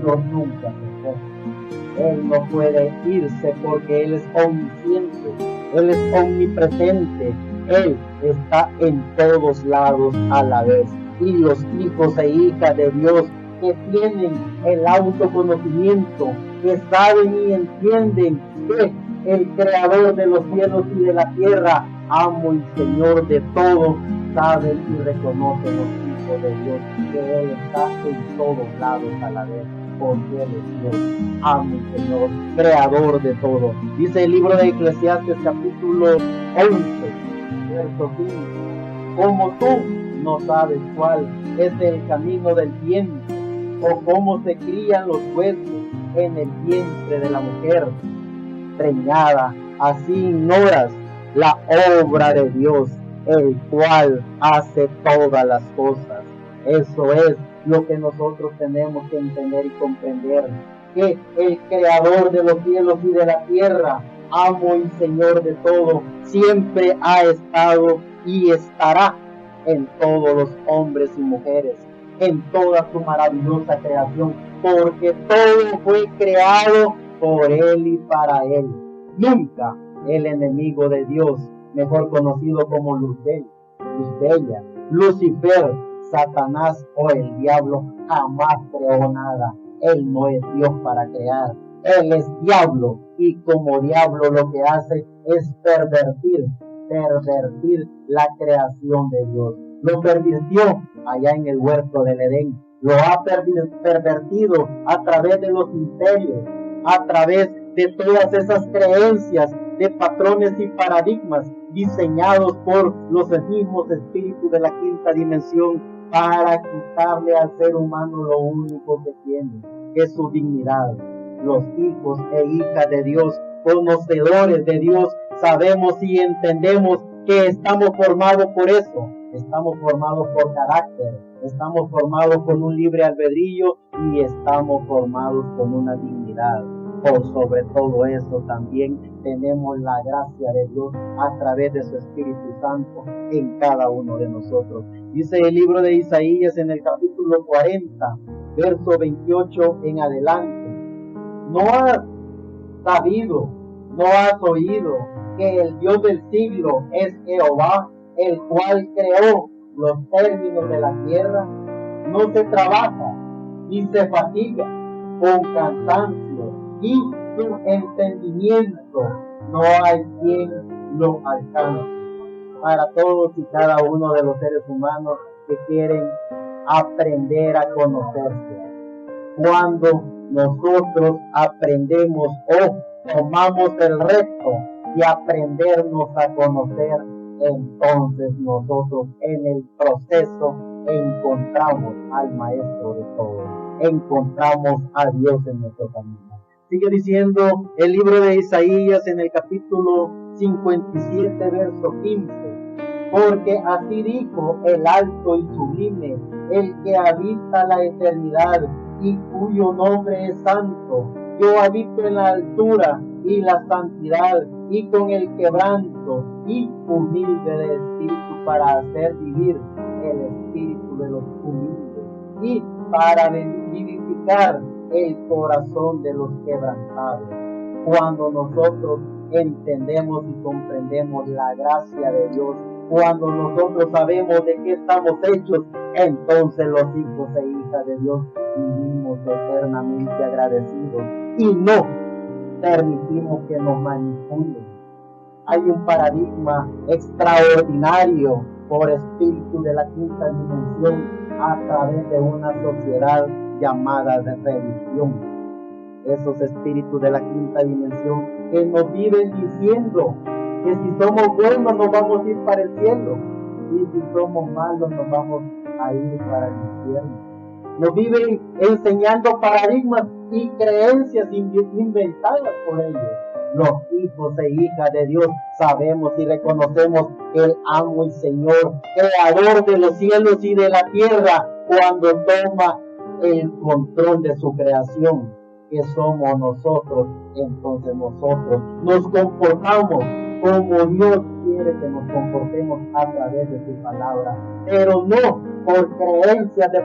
Dios nunca se fue. Él no puede irse porque Él es omnisciente, Él es omnipresente, Él está en todos lados a la vez. Y los hijos e hijas de Dios que tienen el autoconocimiento, que saben y entienden que el creador de los cielos y de la tierra, amo y Señor de todo, saben y reconocen los hijos de Dios, que Él está en todos lados a la vez, porque Él es Dios, amo y Señor, creador de todo. Dice el libro de Eclesiastes capítulo 11, verso 5, como tú no sabes cuál es el camino del bien, o cómo se crían los huesos en el vientre de la mujer preñada, así ignoras la obra de Dios, el cual hace todas las cosas. Eso es lo que nosotros tenemos que entender y comprender, que el creador de los cielos y de la tierra, amo y Señor de todo, siempre ha estado y estará en todos los hombres y mujeres, en toda su maravillosa creación, porque todo fue creado por Él y para Él. Nunca el enemigo de Dios, mejor conocido como Luzbella, Lucifer, Satanás o el diablo, jamás creó nada. Él no es Dios para crear. Él es diablo, y como diablo lo que hace es pervertir la creación de Dios. Lo pervirtió allá en el huerto del Edén. Lo ha pervertido a través de los imperios, a través de todas esas creencias, de patrones y paradigmas diseñados por los mismos espíritus de la quinta dimensión para quitarle al ser humano lo único que tiene, que es su dignidad. Los hijos e hijas de Dios, conocedores de Dios, sabemos y entendemos que estamos formados por eso, estamos formados por carácter, estamos formados con un libre albedrío y estamos formados con una dignidad. Por sobre todo eso también tenemos la gracia de Dios a través de su Espíritu Santo en cada uno de nosotros. Dice el libro de Isaías en el capítulo 40, verso 28 en adelante: ¿No has sabido, no has oído que el Dios del siglo es Jehová, el cual creó los términos de la tierra? No se trabaja ni se fatiga con cansancio, y su entendimiento no hay quien lo alcance. Para todos y cada uno de los seres humanos que quieren aprender a conocerse, cuando nosotros aprendemos o tomamos el reto de aprendernos a conocer, entonces nosotros en el proceso encontramos al Maestro de todo, encontramos a Dios en nuestro camino. Sigue diciendo el libro de Isaías en el capítulo 57, verso 15: porque así dijo el alto y sublime, el que habita la eternidad y cuyo nombre es santo: yo habito en la altura y la santidad, y con el quebranto y humilde de espíritu, para hacer vivir el espíritu de los humildes, y para vivificar el corazón de los quebrantados. Cuando nosotros entendemos y comprendemos la gracia de Dios, cuando nosotros sabemos de qué estamos hechos, entonces los hijos e hijas de Dios vivimos eternamente agradecidos y no permitimos que nos manipulen. Hay un paradigma extraordinario por espíritu de la quinta dimensión a través de una sociedad llamada de religión. Esos espíritus de la quinta dimensión que nos viven diciendo que si somos buenos nos vamos a ir para el cielo y si somos malos nos vamos a ir para el infierno. Nos viven enseñando paradigmas y creencias inventadas por ellos. Los hijos e hijas de Dios sabemos y reconocemos que el amo y Señor, creador de los cielos y de la tierra, cuando toma el control de su creación, que somos nosotros, entonces nosotros nos comportamos como Dios quiere que nos comportemos a través de su palabra, pero no por creencias de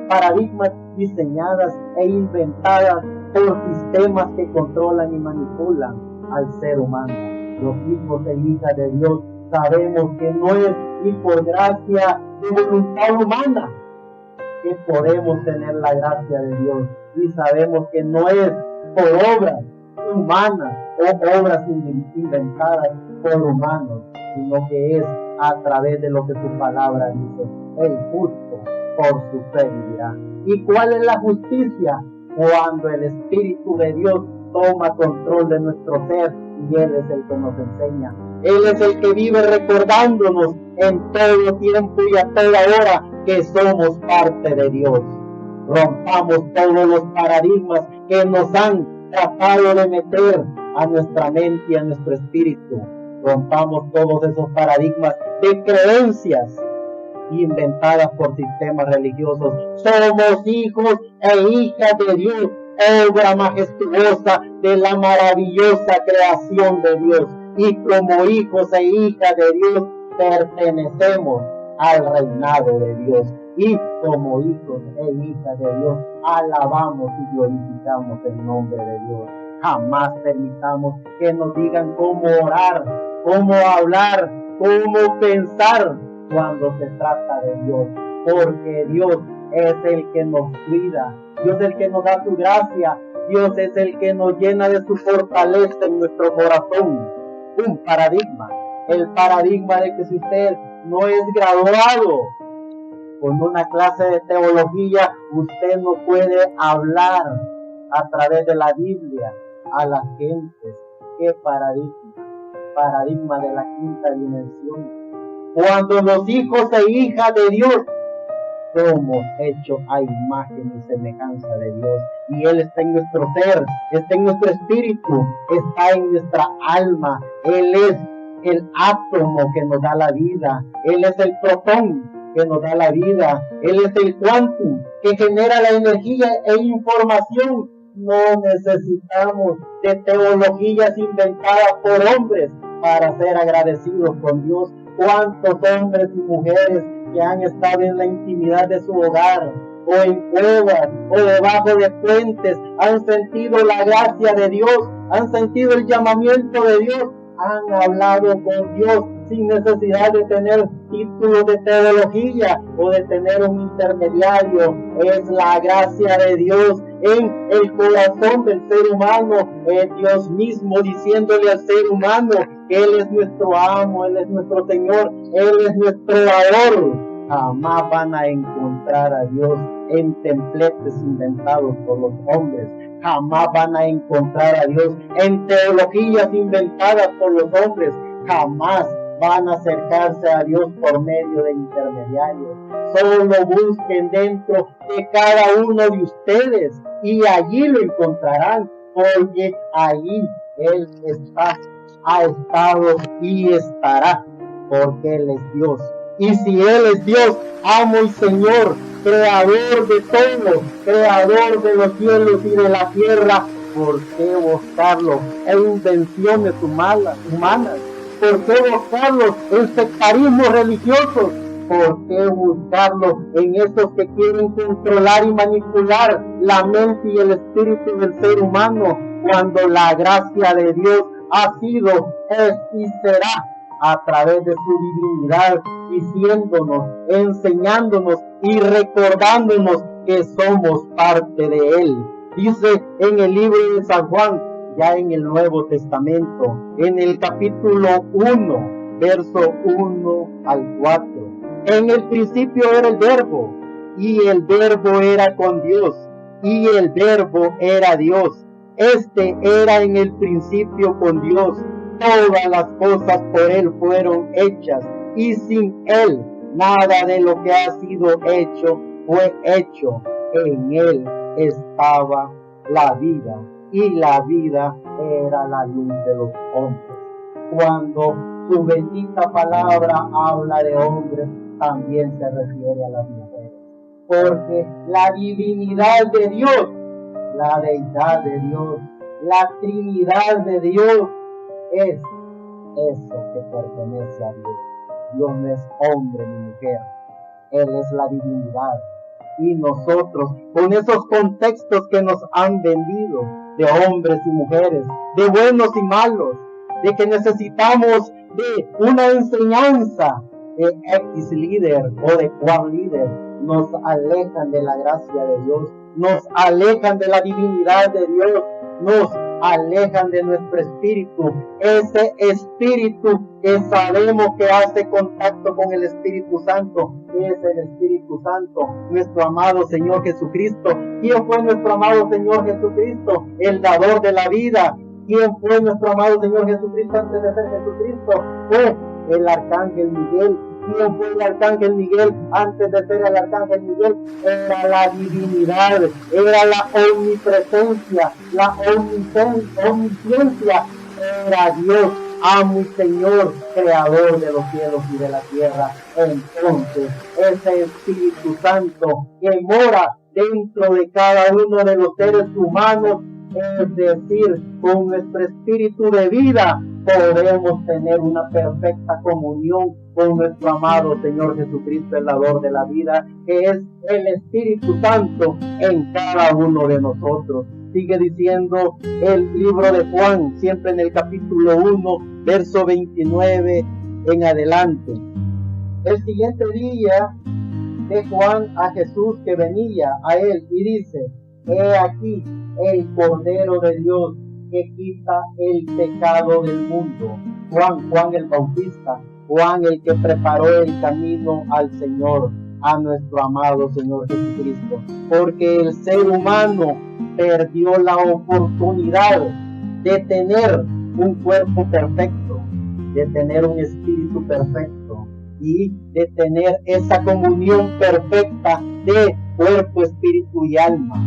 paradigmas diseñadas e inventadas por sistemas que controlan y manipulan al ser humano. Los hijos e hijas de Dios sabemos que no es ni por gracia de voluntad humana que podemos tener la gracia de Dios, y sabemos que no es por obras humanas o obras inventadas por humanos, sino que es a través de lo que su palabra dice: el justo por su fe vivirá. ¿Y cuál es la justicia? Cuando el Espíritu de Dios toma control de nuestro ser y Él es el que nos enseña. Él es el que vive recordándonos en todo tiempo y a toda hora que somos parte de Dios. Rompamos todos los paradigmas que nos han tratado de meter a nuestra mente y a nuestro espíritu. Rompamos todos esos paradigmas de creencias inventadas por sistemas religiosos. Somos hijos e hijas de Dios, obra majestuosa de la maravillosa creación de Dios, y como hijos e hijas de Dios pertenecemos al reinado de Dios, y como hijos e hijas de Dios alabamos y glorificamos el nombre de Dios. Jamás permitamos que nos digan cómo orar, cómo hablar, cómo pensar cuando se trata de Dios, porque Dios es el que nos cuida, Dios es el que nos da su gracia, Dios es el que nos llena de su fortaleza en nuestro corazón. Un paradigma, el paradigma de que si usted no es graduado con una clase de teología, usted no puede hablar a través de la Biblia a las gentes. ¿Qué paradigma? Paradigma de la quinta dimensión. Cuando los hijos e hijas de Dios somos hechos a imagen y semejanza de Dios, y Él está en nuestro ser, está en nuestro espíritu, está en nuestra alma. Él es el átomo que nos da la vida. Él es el protón que nos da la vida. Él es el quantum que genera la energía e información. No necesitamos de teologías inventadas por hombres para ser agradecidos con Dios. ¿Cuántos hombres y mujeres que han estado en la intimidad de su hogar, o en cuevas, o debajo de puentes, han sentido la gracia de Dios, han sentido el llamamiento de Dios, han hablado con Dios sin necesidad de tener títulos de teología o de tener un intermediario? Es la gracia de Dios en el corazón del ser humano, Dios mismo diciéndole al ser humano que Él es nuestro amo, Él es nuestro Señor, Él es nuestro dador. Jamás van a encontrar a Dios en templetes inventados por los hombres. Jamás van a encontrar a Dios en teologías inventadas por los hombres. Jamás van a acercarse a Dios por medio de intermediarios. Solo busquen dentro de cada uno de ustedes y allí lo encontrarán, porque allí Él está, ha estado y estará, porque Él es Dios. Y si Él es Dios, amo y Señor, creador de todo, creador de los cielos y de la tierra, ¿por qué buscarlo en invenciones humanas? ¿Por qué buscarlo en sectarismos religiosos? ¿Por qué buscarlo en esos que quieren controlar y manipular la mente y el espíritu del ser humano, cuando la gracia de Dios ha sido, es y será a través de su divinidad, diciéndonos, enseñándonos y recordándonos que somos parte de Él? Dice en el libro de San Juan, ya en el Nuevo Testamento, en el capítulo 1, verso 1 al 4. En el principio era el Verbo, y el Verbo era con Dios, y el Verbo era Dios. Este era en el principio con Dios. Todas las cosas por Él fueron hechas, y sin Él nada de lo que ha sido hecho fue hecho. En Él estaba la vida, y la vida era la luz de los hombres. Cuando su bendita palabra habla de hombres, también se refiere a las mujeres, porque la divinidad de Dios, la deidad de Dios, la Trinidad de Dios, es eso que pertenece a Dios. Dios no es hombre ni mujer, Él es la divinidad. Y nosotros, con esos contextos que nos han vendido, de hombres y mujeres, de buenos y malos, de que necesitamos de una enseñanza de X líder o de cual líder, nos alejan de la gracia de Dios, nos alejan de la divinidad de Dios, nos alejan de nuestro espíritu, ese espíritu que sabemos que hace contacto con el Espíritu Santo, es el Espíritu Santo, nuestro amado Señor Jesucristo. ¿Quién fue nuestro amado Señor Jesucristo? El dador de la vida. ¿Quién fue nuestro amado Señor Jesucristo antes de ser Jesucristo? Fue el Arcángel Miguel. ¿Quién fue el Arcángel Miguel antes de ser el Arcángel Miguel? Era la divinidad, era la omnipresencia, la omnisciencia, era Dios, amo y Señor, creador de los cielos y de la tierra. Entonces, ese Espíritu Santo que mora dentro de cada uno de los seres humanos, es decir, con nuestro espíritu de vida, podemos tener una perfecta comunión con nuestro amado Señor Jesucristo, el dador de la vida, que es el Espíritu Santo en cada uno de nosotros. Sigue diciendo el libro de Juan, siempre en el capítulo 1, verso 29 en adelante. El siguiente día ve Juan a Jesús que venía a él y dice: he aquí el Cordero de Dios que quita el pecado del mundo. Juan el Bautista, Juan el que preparó el camino al Señor, a nuestro amado Señor Jesucristo, porque el ser humano perdió la oportunidad de tener un cuerpo perfecto, de tener un espíritu perfecto y de tener esa comunión perfecta de cuerpo, espíritu y alma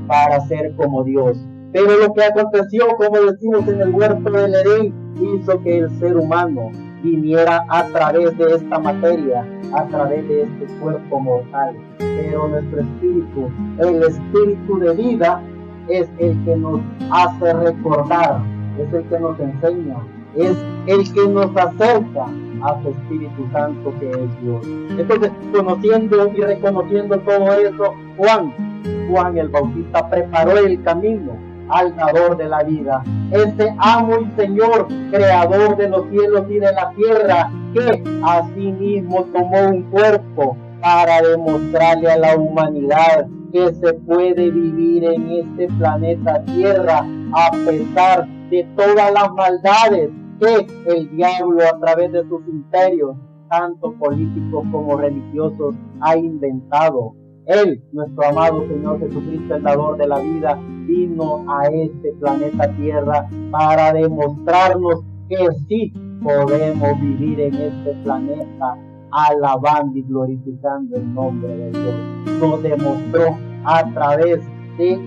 para ser como Dios. Pero lo que aconteció, como decimos en el huerto del Edén, hizo que el ser humano viniera a través de esta materia, a través de este cuerpo mortal. Pero nuestro espíritu, el espíritu de vida, es el que nos hace recordar, es el que nos enseña, es el que nos acerca a su Espíritu Santo, que es Dios. Entonces, conociendo y reconociendo todo eso, Juan el Bautista preparó el camino al dador de la vida, ese amo y Señor, creador de los cielos y de la tierra, que asimismo tomó un cuerpo para demostrarle a la humanidad que se puede vivir en este planeta Tierra a pesar de todas las maldades que el diablo, a través de sus imperios, tanto políticos como religiosos, ha inventado. Él, nuestro amado Señor Jesucristo, el dador de la vida, vino a este planeta Tierra para demostrarnos que sí podemos vivir en este planeta alabando y glorificando el nombre de Dios. Nos demostró a través de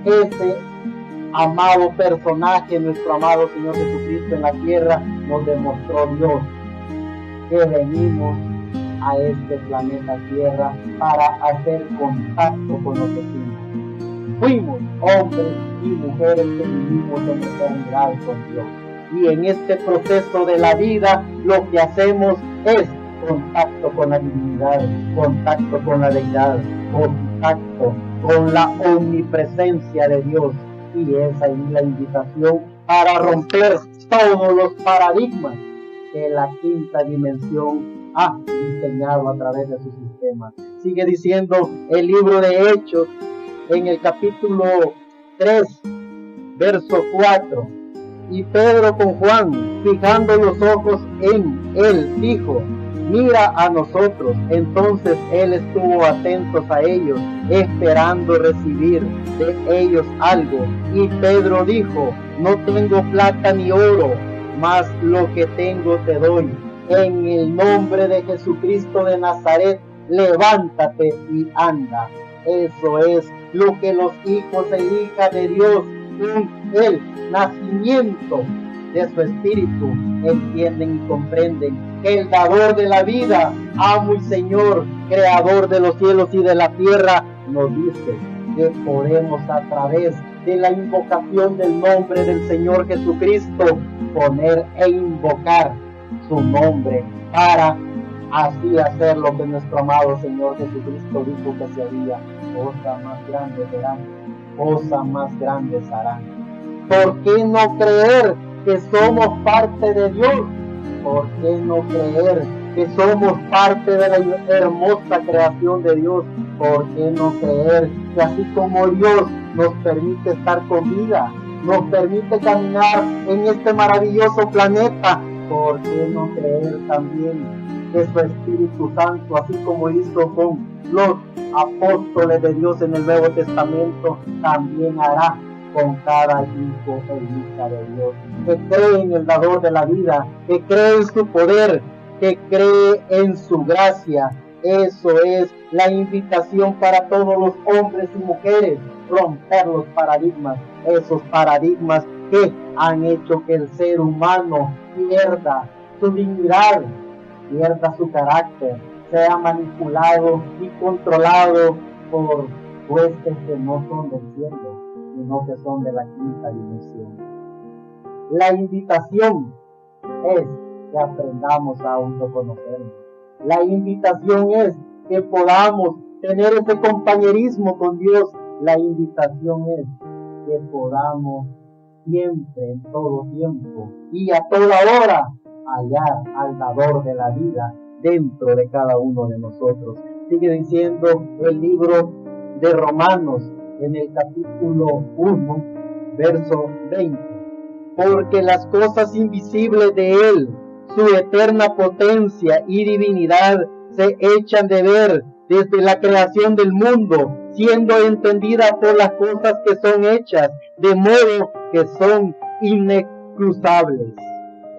ese amado personaje, nuestro amado Señor Jesucristo en la tierra, nos demostró Dios que venimos a este planeta Tierra para hacer contacto con los vecinos. Fuimos hombres y mujeres que vivimos en eternidad con Dios. Y en este proceso de la vida, lo que hacemos es contacto con la divinidad, contacto con la deidad, contacto con la omnipresencia de Dios. Y esa es la invitación para romper todos los paradigmas que la quinta dimensión ha diseñado a través de su sistema. Sigue diciendo el libro de Hechos en el capítulo 3, verso 4. Y Pedro con Juan, fijando los ojos en él, dijo: mira a nosotros. Entonces él estuvo atentos a ellos, esperando recibir de ellos algo. Y Pedro dijo: no tengo plata ni oro, mas lo que tengo te doy. En el nombre de Jesucristo de Nazaret, levántate y anda. Eso es lo que los hijos e hijas de Dios, en el nacimiento de su espíritu, entienden y comprenden que el dador de la vida, amo y Señor, creador de los cielos y de la tierra, nos dice que podemos, a través de la invocación del nombre del Señor Jesucristo, poner e invocar su nombre para así hacer lo que nuestro amado Señor Jesucristo dijo que se haría. Cosas más grandes verán, cosas más grandes harán. ¿Por qué no creer que somos parte de Dios? ¿Por qué no creer que somos parte de la hermosa creación de Dios? ¿Por qué no creer que así como Dios nos permite estar con vida, nos permite caminar en este maravilloso planeta, por qué no creer también que su Espíritu Santo, así como hizo con los apóstoles de Dios en el Nuevo Testamento, también hará con cada hijo e hija de Dios, que cree en el dador de la vida, que cree en su poder, que cree en su gracia? Eso es la invitación para todos los hombres y mujeres, romper los paradigmas, esos paradigmas que han hecho que el ser humano pierda su dignidad, pierda su carácter, sea manipulado y controlado por huestes que no son del cielo, sino que son de la quinta dimensión. La invitación es que aprendamos a autoconocernos. La invitación es que podamos tener ese compañerismo con Dios. La invitación es que podamos siempre, en todo tiempo y a toda hora, hallar al dador de la vida dentro de cada uno de nosotros. Sigue diciendo el libro de Romanos en el capítulo 1, verso 20. Porque las cosas invisibles de Él, su eterna potencia y divinidad, se echan de ver desde la creación del mundo, siendo entendida por las cosas que son hechas, de modo que son inexcusables.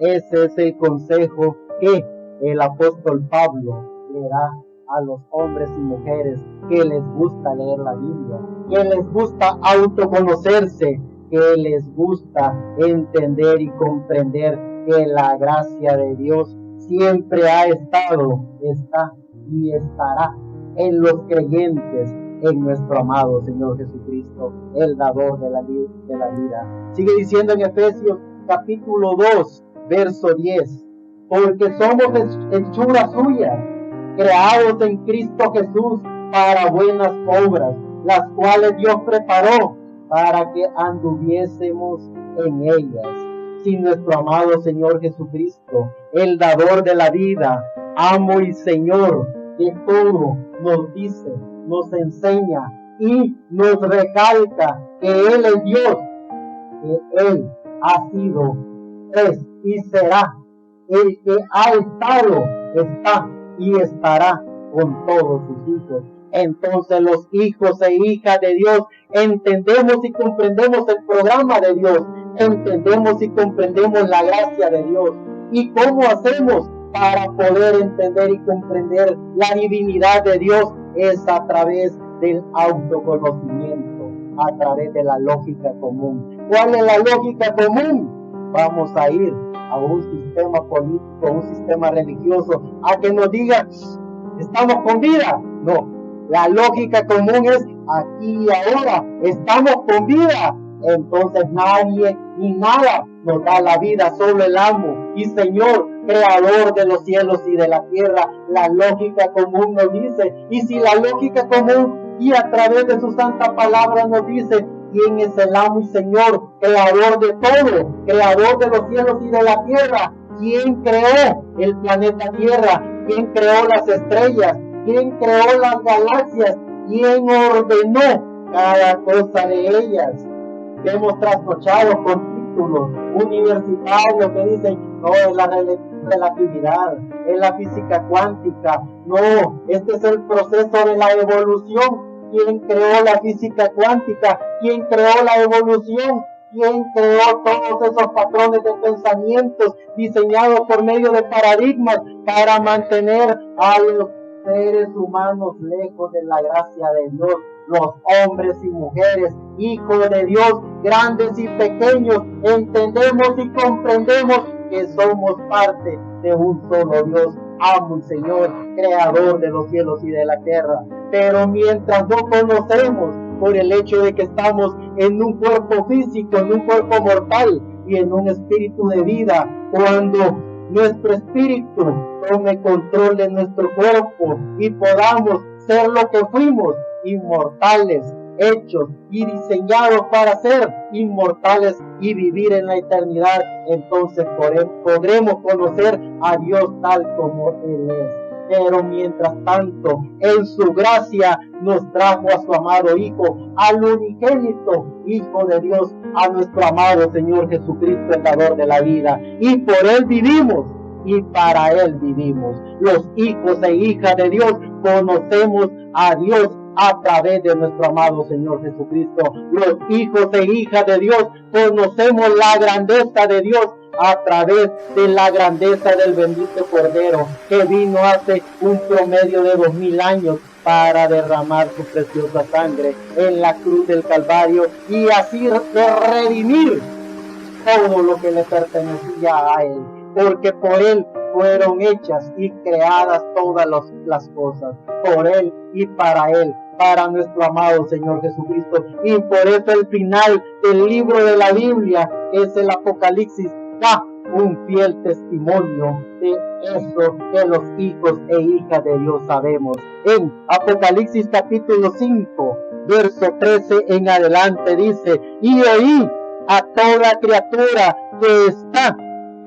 Ese es el consejo que el apóstol Pablo le da a los hombres y mujeres que les gusta leer la Biblia, que les gusta autoconocerse, porque les gusta entender y comprender que la gracia de Dios siempre ha estado, está y estará en los creyentes, en nuestro amado Señor Jesucristo, el dador de la vida. Sigue diciendo en Efesios capítulo 2, verso 10, porque somos hechura suya, creados en Cristo Jesús para buenas obras, las cuales Dios preparó para que anduviésemos en ellas. Si nuestro amado Señor Jesucristo, el dador de la vida, amo y Señor de todo, nos dice, nos enseña y nos recalca que Él es Dios, que Él ha sido, es y será el que ha estado, está y estará con todos sus hijos. Entonces los hijos e hijas de Dios entendemos y comprendemos el programa de Dios, entendemos y comprendemos la gracia de Dios. ¿Y cómo hacemos para poder entender y comprender la divinidad de Dios? Es a través del autoconocimiento, a través de la lógica común. ¿Cuál es la lógica común? Vamos a ir a un sistema político, un sistema religioso, a que nos diga, ¿estamos con vida? No. La lógica común es aquí y ahora, estamos con vida. Entonces nadie ni nada nos da la vida, solo el amo y Señor, creador de los cielos y de la tierra. La lógica común nos dice, y si la lógica común y a través de su santa palabra nos dice, ¿quién es el amo y Señor, creador de todo, creador de los cielos y de la tierra? ¿Quién creó el planeta Tierra? ¿Quién creó las estrellas? ¿Quién creó las galaxias? ¿Quién ordenó cada cosa de ellas? Hemos trasnochado con títulos universitarios que dicen, no, es la relatividad, es la física cuántica. No, este es el proceso de la evolución. ¿Quién creó la física cuántica? ¿Quién creó la evolución? ¿Quién creó todos esos patrones de pensamientos diseñados por medio de paradigmas para mantener a los seres humanos lejos de la gracia de Dios? Los hombres y mujeres, hijos de Dios, grandes y pequeños, entendemos y comprendemos que somos parte de un solo Dios, amo y Señor, creador de los cielos y de la tierra. Pero mientras no conocemos, por el hecho de que estamos en un cuerpo físico, en un cuerpo mortal y en un espíritu de vida, cuando nuestro espíritu tome control de nuestro cuerpo y podamos ser lo que fuimos, inmortales, hechos y diseñados para ser inmortales y vivir en la eternidad, entonces podremos conocer a Dios tal como Él es. Pero mientras tanto, en su gracia nos trajo a su amado Hijo, al unigénito Hijo de Dios, a nuestro amado Señor Jesucristo, el dador de la vida, y por Él vivimos y para Él vivimos. Los hijos e hijas de Dios conocemos a Dios a través de nuestro amado Señor Jesucristo. Los hijos e hijas de Dios conocemos la grandeza de Dios a través de la grandeza del bendito Cordero, que vino hace un promedio de 2000 años para derramar su preciosa sangre en la cruz del Calvario y así redimir todo lo que le pertenecía a Él, porque por Él fueron hechas y creadas todas las cosas, por Él y para Él, para nuestro amado Señor Jesucristo. Y por eso el final del libro de la Biblia, es el Apocalipsis, da un fiel testimonio de eso que los hijos e hijas de Dios sabemos. En Apocalipsis capítulo 5, verso 13 en adelante dice, y oí a toda criatura que está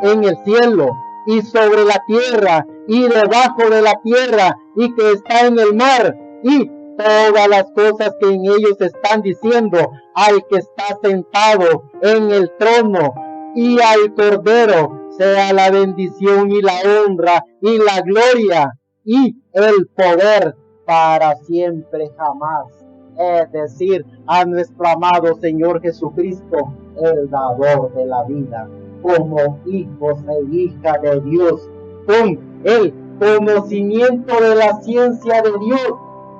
en el cielo y sobre la tierra y debajo de la tierra y que está en el mar, y todas las cosas que en ellos están diciendo al que está sentado en el trono y al Cordero, sea la bendición y la honra y la gloria y el poder para siempre jamás. Es decir, a nuestro amado Señor Jesucristo, el dador de la vida, como hijos e hijas de Dios, con el conocimiento de la ciencia de Dios,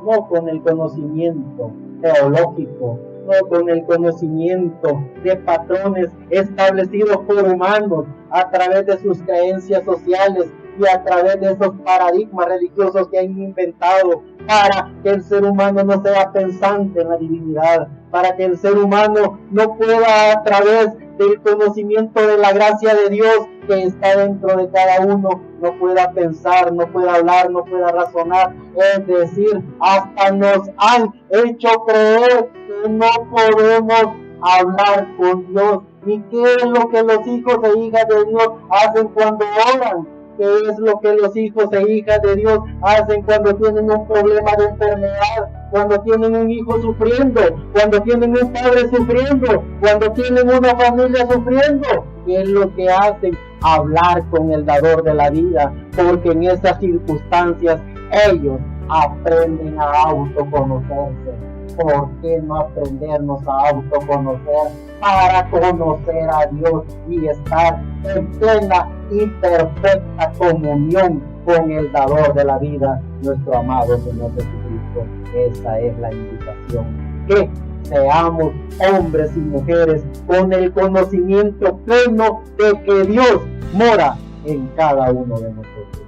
no con el conocimiento teológico no con el conocimiento de patrones establecidos por humanos a través de sus creencias sociales y a través de esos paradigmas religiosos que han inventado para que el ser humano no sea pensante en la divinidad, para que el ser humano no pueda, a través del conocimiento de la gracia de Dios que está dentro de cada uno, no pueda pensar, no pueda hablar, no pueda razonar. Es decir, hasta nos han hecho creer que no podemos hablar con Dios. ¿Y qué es lo que los hijos e hijas de Dios hacen cuando oran? ¿Qué es lo que los hijos e hijas de Dios hacen cuando tienen un problema de enfermedad? Cuando tienen un hijo sufriendo, cuando tienen un padre sufriendo, cuando tienen una familia sufriendo. ¿Qué es lo que hacen? Hablar con el dador de la vida, porque en esas circunstancias ellos aprenden a autoconocerse. ¿Por qué no aprendernos a autoconocer para conocer a Dios y estar en plena y perfecta comunión con el dador de la vida, nuestro amado Señor Jesucristo? Esa es la invitación, que seamos hombres y mujeres con el conocimiento pleno de que Dios mora en cada uno de nosotros.